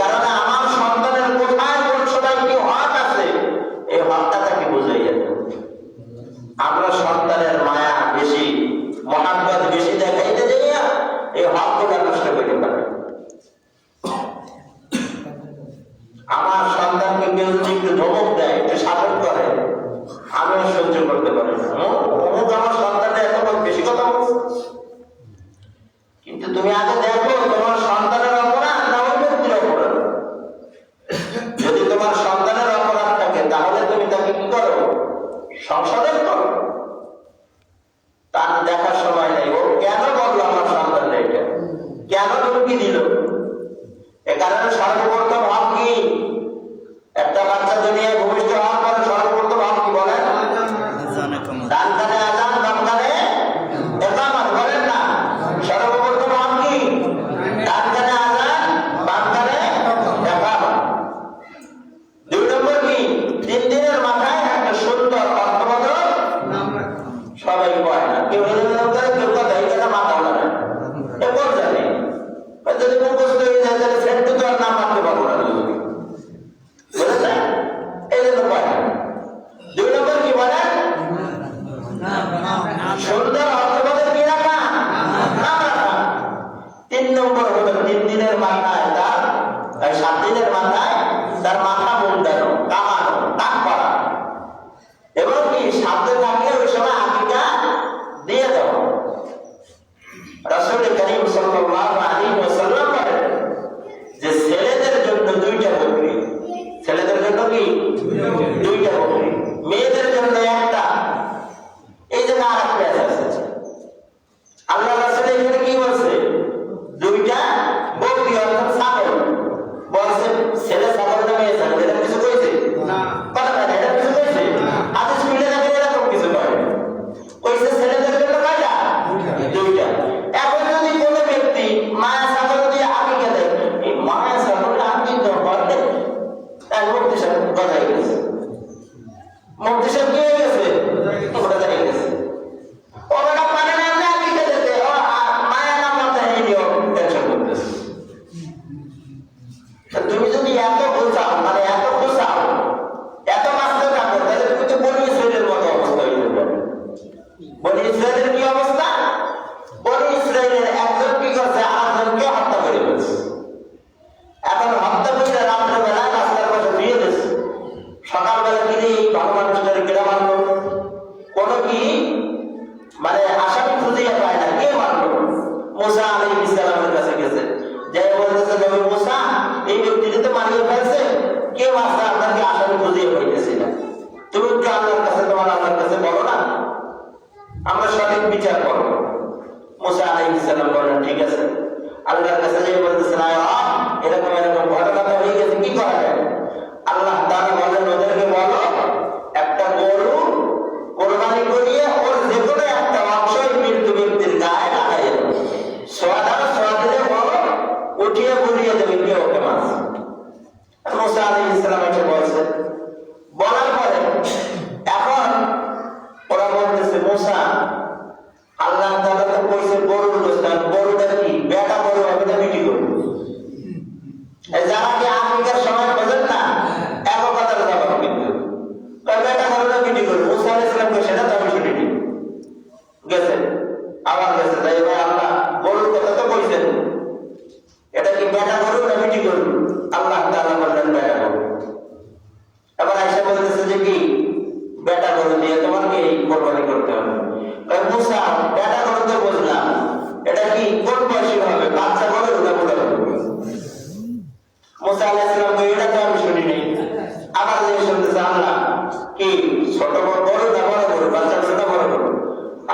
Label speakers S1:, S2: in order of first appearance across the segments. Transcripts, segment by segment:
S1: কারণে আমার সন্তানের কোথায় কোন সময় কি হক আছে এই হকটা তাকে বুঝাইয়া দেব। আমরা সন্তানের মায়া বেশি, মহাব্বত বেশি দেখাইতে যাইয়া এই হকটা নষ্ট করতে পারি। আমার সন্তানকে কেউ যদি একটু ধমক দেয়, একটু শাসন করে, আমিও সহ্য করতে পারি না। অমুক আমার সন্তানটা এত বেশি কথা বলছে। কিন্তু তুমি আগে দেখো তোমার সন্তানের অপরাধ না ওই ব্যক্তির অপরাধ। যদি তোমার সন্তানের অপরাধ থাকে তাহলে তুমি তাকে কি করো? সংশোধন করো। তার দেখার সময় নেই ও কেন বললো আমার সন্তানটা এটা, কেন ধমকি দিল। এ কারণে সর্বপ্রথম হক কি? একটা বাচ্চা দুনিয়ায় ভূমিষ্ঠ হওয়ার পরে সর্বপ্রথম হক কি বলেন? ডান কানে আযান, বাম কানে ইকামত, বলেন না? সর্বপ্রথম হক কি? ডান কানে আযান, বাম কানে ইকামত। 2 নম্বর কি? 3 দিনের মাথায় একটা সুন্দর অর্থবোধক সবাই কয় না, কেউ করে, কেউ কথা এই কথা মাথা ওড়ায় এ কোন জানে। যদি মুখস্থ হয়ে যায় তাহলে ফ্রেন্ড তো আর নাম মানতে পারবো না, বুঝেছেন? এই জন্য কয় না। 2 নম্বর কি বলেন? সুন্দর অর্থবোধের কি রাখা? নাম রাখা। 3 নম্বর হলো 3 দিনের মাথায় তার 7 দিনের মাথায় তার মাথা মুন্ডানো, কামানো, টাক করা এবং কি সাথে থাকলে ওই সময় আকিকা দিয়ে দেওয়া। রাসূল করিম সাল্লাল্লাহু আলাইহি ওয়াসাল্লাম বলেন যে ছেলেদের জন্য 2টা বকরি, ছেলেদের জন্য কি 2টা বকরি, মেয়েদের জন্য একটা। এই যে আর একটা আছে, আল্লাহ রাসূল এখানে কি বলছে? 2টা বকরি অর্থাৎ ছাগল বলছে। ছেলে ছাগল না মেয়ে ছাগল, এটা কিছু কইছে না? কথা না, এটা কিছু কইছে? হাদিস মিলে না, এরকম কিছু কয় কইছে ছেলেদের জন্য কয়টা? 2টা। এখন যদি কোনো ব্যক্তি মায়া ছাগল দিয়ে আকিকা দেয়, এই মায়া ছাগলটা আকিকা করতে তার মুক্তি সাহেব কথা হয়ে গেছে, মুক্তি সাহেব কি হয়ে গেছে? কথা হয়ে গেছে। ওরা মানে না যে আকিকা দিতে মায়া না মাথায় নিয়েও টেনশন করতেছে। তুমি যদি এত বোঝাও, মানে এত বোঝাও, এত মাস্টার থাকো, তাহলে তুমি তো বনি ইসরায়েলের মতো অবস্থা হয়ে যাবে। বনি ইসরায়েলের কি অবস্থা? বনি ইসরায়েলের একজন কি করছে, আরেকজনকে হত্যা করে ফেলছে। এখন হত্যা করে রাত্রেবেলা রাস্তার পাশে দিয়ে দিচ্ছে। সকালবেলা কিনে এই ভালো মানুষটাকে কেনা মারলো, কোনো কি মানে আসামি খুঁজে পায় না, কে মারলো? মুসা আলাইহিস সালামের কাছে গেছে, যাই বলতেছে নবী মুসা এই ব্যক্তিকে তো মারিয়ে ফেলছে, কে মারছে আপনাকে আসামি খুঁজে পাইতেছি না, তুমি একটু আল্লাহর কাছে, তোমার আল্লাহর কাছে বলো না, আমরা সঠিক বিচার করবো। মুসা আলাইহিস সালাম বললেন ঠিক আছে। আল্লাহর কাছে যাই বলতেছেন এরকম এরকম ঘটনা তো হয়ে গেছে, কি করা যায়? আল্লাহ তাআলা বলেন ওদেরকে বলো একটা গরু কোরবানি করিয়ে ওর যে কোনো একটা অংশ মৃত্যু ব্যক্তির গায়ে লাগাই দেবে, সোয়াদে বলো উঠিয়ে বলিয়ে দেবে কে ওকে মাছ। মুসা আলাইহিস সালাম এসে বলছে, বলার পরে এখন ওরা বলতেছে মুসা আল্লাহ তাআলা তো কইছে গরুর গোশত, গরুটা কি বেটা গরু হবে না বিটি গরু? যারা কি আকিকার সময় বোঝেন না এক কথার জবাব কিন্তু বেটা গরু না বিটি গরু। মুসা আলাইহিস সালাম কই সেটা তো আমি শুনিনি, গেছে আবার গেছে, তাই ভাই আল্লাহ গরুর কথা তো কইছেন, এটা কি বেটা গরু না বিটি গরু? আল্লাহ তাআলা বললেন বেটা গরু। এবার আয়েশা বলতেছে যে কি বেটা গরু দিয়ে তোমাকে কোরবানি করতে হবে। মুসা বেটা গরু তো বুঝলাম, এটা কি কোন বয়সী হবে, বাচ্চা গরু না বুড়া গরু? মুসা আলাইহিস সালাম কই এটা তো আমি শুনিনি। আবার যে শুনতেছে আল্লাহ কি ছোট গরু না বড় গরু, বাচ্চা গরু না বড় গরু?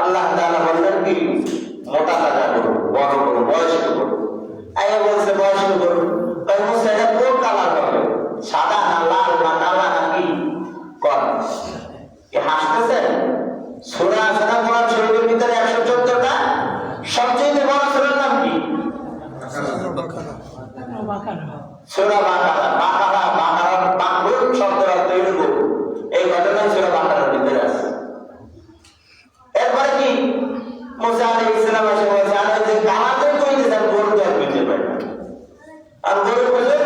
S1: আল্লাহ তাআলা বললেন কি মোটা তাজা গরু, বড় গরু, বয়স্ক গরু। আয়া বলছে বয়স্ক গরু। তাই মুসা এটা কোন কালার হবে, সাদা না লাল না কালা নাকি কোন? কি হাসতেছেন? সূরা আছে না কোরআন শরীফের ভিতরে 114টা, সবচেয়ে বড় সূরার নাম কি? সূরা বাকারা। বাকারার বাকরুন শব্দের অর্থ হলো গরু। এই ঘটনা সূরা বাকারার ভিতরে আছে। এরপরে কি মুসা আলাইহিস সালাম এসে বলছে, আরে যে কালাতে কই দিছেন গরু তো আর বুঝতে পারে না, আর গরু বুঝে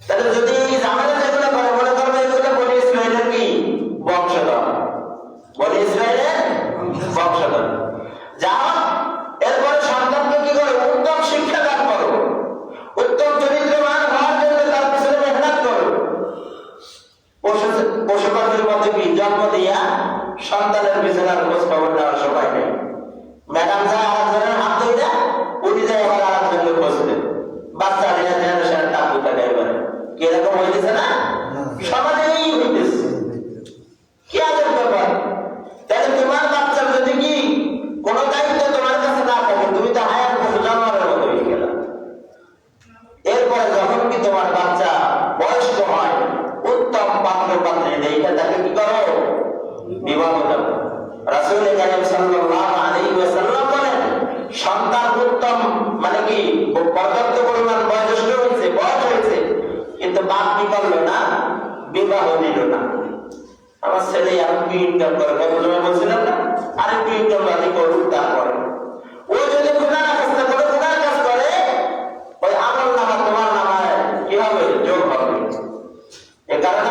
S1: তাহলে যদি ঝামেলা যেগুলো করে মনে করবে এগুলো বনি ইসরায়েলের কি বংশধর, বনি ইসরায়েলের বংশধর। যাও এরপরে সন্তানকে কি করো, উত্তম শিক্ষা দান করো, উত্তম চরিত্রবান হওয়ার জন্য তার পিছনে মেহনত করো। পশুপাখির মধ্যে কি জন্ম দিয়া সন্তানের পিছনে আর খোঁজ খবর নেওয়ার সময় নেই। ম্যাডাম যায় আরেকজনের হাত ধরে, উনি যায় আবার আরেকজনের খোঁজ নেন, বাচ্চা জেনারেশন টাকু টাকা এবারে কি এরকম হইতেছে না? সমাজে এই হইতেছে, কি আজব ব্যাপার। তাহলে তোমার বাচ্চার যদি কি কোনো দায়িত্ব তোমার কাছে না থাকে, তুমি তো হায়ার জানোয়ারের মতো হয়ে গেল। এরপরে যখন কি তোমার বাচ্চা বয়স্ক হয়, উত্তম পাত্র পাত্রী দেখে তাকে কি করো, বিবাহ দাও। রাসূল কারীম সাল্লাল্লাহু আলাইহি ওয়াসাল্লাম বলেন, সন্তান উত্তম মানে কি পর্যাপ্ত পরিমাণ বয়স হয়েছে, কিন্তু বাপ কি করলো না, বিবাহ দিল না। আমার ছেলে আর কি ইনকাম করে, বলছিলাম না, আরে কি ইনকাম রাজি করুক, তারপরে ও যদি গুনাহ কাজ করে, গুনাহ কাজ করে, ওই আমল নামা তোমার নামায় কি হবে, যোগ হবে। এ কারণে